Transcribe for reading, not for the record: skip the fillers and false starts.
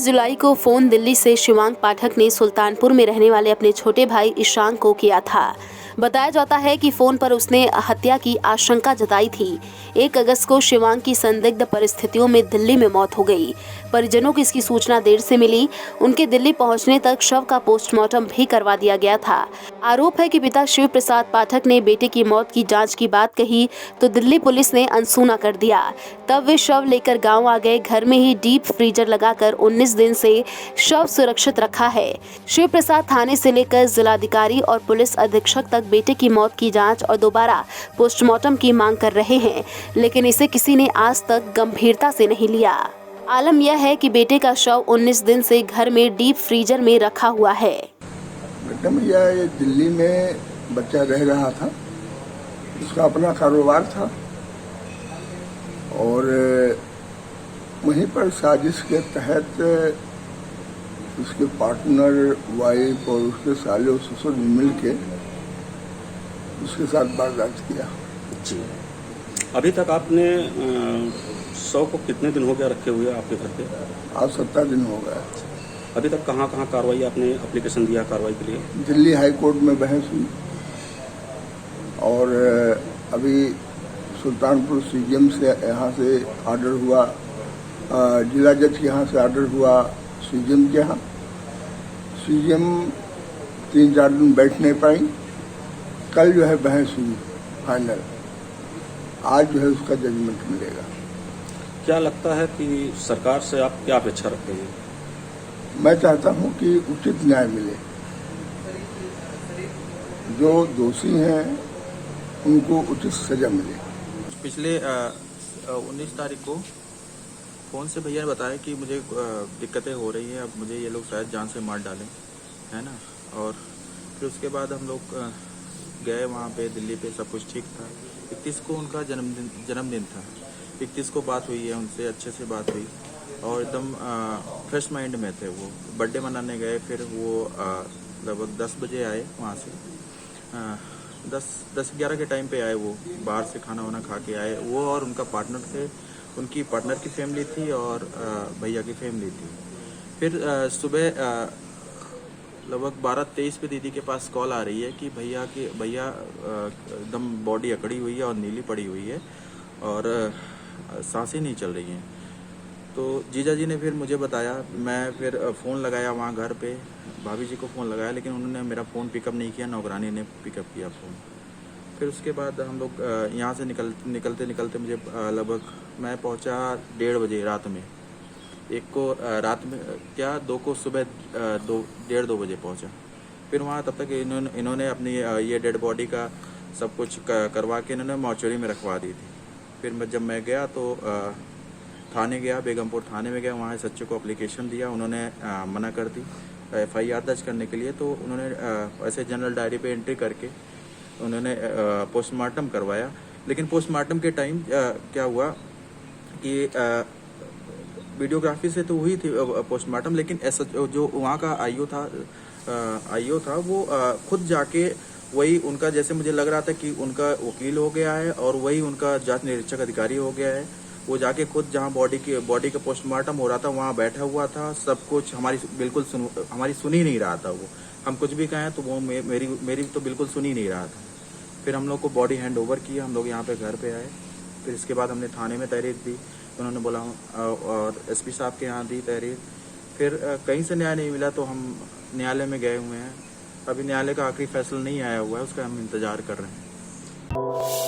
23 जुलाई को फोन दिल्ली से शिवांग पाठक ने सुल्तानपुर में रहने वाले अपने छोटे भाई ईशांक को किया था। बताया जाता है कि फोन पर उसने हत्या की आशंका जताई थी। 1 अगस्त को शिवांग की संदिग्ध परिस्थितियों में दिल्ली में मौत हो गई। परिजनों को इसकी सूचना देर से मिली। उनके दिल्ली पहुंचने तक शव का पोस्टमार्टम भी करवा दिया गया था। आरोप है कि पिता शिव प्रसाद पाठक ने बेटे की मौत की जांच की बात कही तो दिल्ली पुलिस ने अनसुना कर दिया। तब वे शव लेकर गांव आ गए। घर में ही डीप फ्रीजर लगाकर 19 दिन से शव सुरक्षित रखा है। शिव प्रसाद थाने से लेकर जिलाधिकारी और पुलिस अधीक्षक तक बेटे की मौत की जांच और दोबारा पोस्टमार्टम की मांग कर रहे हैं, लेकिन इसे किसी ने आज तक गंभीरता से नहीं लिया। आलम यह है कि बेटे का शव 19 दिन से घर में डीप फ्रीजर में रखा हुआ है। बेटा भैया ये दिल्ली में बच्चा रह रहा था, उसका अपना कारोबार था और वहीं पर साजिश के तहत उसके पार्टनर, वाइफ और उसके साले और ससुर मिल के उसके साथ वारदात किया। जी, अभी तक आपने शव को कितने दिन हो गया रखे हुए आपके घर पे? आज 17 दिन हो गया। अभी तक कहाँ कार्रवाई आपने एप्लीकेशन दिया कार्रवाई के लिए? दिल्ली हाई कोर्ट में बहस हुई और अभी सुल्तानपुर सीजीएम से यहाँ से ऑर्डर हुआ, जिला जज के यहाँ से ऑर्डर हुआ सीजीएम के यहाँ। सीजीएम 3-4 दिन बैठ नहीं पाई। कल जो है बहस हुई फाइनल। आज जो है उसका जजमेंट मिलेगा। क्या लगता है कि सरकार से आप क्या अपेक्षा रखते हैं? मैं चाहता हूं कि उचित न्याय मिले। जो दोषी हैं उनको उचित सजा मिले। पिछले 19 तारीख को फोन से भैया ने बताया कि मुझे दिक्कतें हो रही हैं, अब मुझे ये लोग शायद जान से मार डालें, है ना। और फिर उसके बाद हम लोग गए वहाँ पे दिल्ली पे, सब कुछ ठीक था। 31 को उनका जन्मदिन था। 31 को बात हुई है उनसे, अच्छे से बात हुई और एकदम फ्रेश माइंड में थे। वो बर्थडे मनाने गए, फिर वो लगभग 10 बजे आए वहाँ से। 10-11 के टाइम पे आए वो, बाहर से खाना वाना खा के आए। वो और उनका पार्टनर थे, उनकी पार्टनर की फैमिली थी और भैया की फैमिली थी। फिर सुबह लगभग 12-23 पे दीदी के पास कॉल आ रही है कि भैया एकदम बॉडी अकड़ी हुई है और नीली पड़ी हुई है और सांसें नहीं चल रही हैं। तो जीजा जी ने फिर मुझे बताया, मैं फिर फ़ोन लगाया वहाँ घर पे, भाभी जी को फ़ोन लगाया, लेकिन उन्होंने मेरा फ़ोन पिकअप नहीं किया, नौकरानी ने पिकअप किया फ़ोन। फिर उसके बाद हम लोग यहाँ से निकलते मुझे लगभग मैं पहुँचा 1:30 बजे रात में। 1 को रात में क्या 2 को सुबह 1:30-2 बजे पहुँचा। फिर वहाँ तब तक इन्होंने अपनी ये डेड बॉडी का सब कुछ करवा के इन्होंने मॉर्चरी में रखवा दी थी। फिर जब मैं गया तो थाने गया, बेगमपुर थाने में गया, वहाँ सच्चे को एप्लीकेशन दिया। उन्होंने मना कर दी FIR दर्ज करने के लिए। तो उन्होंने ऐसे जनरल डायरी पे एंट्री करके उन्होंने पोस्टमार्टम करवाया। लेकिन पोस्टमार्टम के टाइम क्या हुआ कि वीडियोग्राफी से तो हुई थी पोस्टमार्टम, लेकिन जो वहाँ का आईओ था वो खुद जाके वही उनका, जैसे मुझे लग रहा था कि उनका वकील हो गया है और वही उनका जांच निरीक्षक अधिकारी हो गया है। वो जाके खुद जहाँ बॉडी का पोस्टमार्टम हो रहा था वहाँ बैठा हुआ था। सब कुछ हमारी सुन ही नहीं रहा था। वो हम कुछ भी कहें तो वो मेरी तो बिल्कुल सुन ही नहीं रहा था। फिर हम लोग को बॉडी हैंड ओवर किया, हम लोग यहाँ पे घर पे आए। फिर इसके बाद हमने थाने में तहरीर दी, उन्होंने बोला, और SP साहब के यहाँ दी तहरीर। फिर कहीं से न्याय नहीं मिला तो हम न्यायालय में गए हुए हैं। अभी न्यायालय का आखिरी फैसला नहीं आया हुआ है, उसका हम इंतजार कर रहे हैं।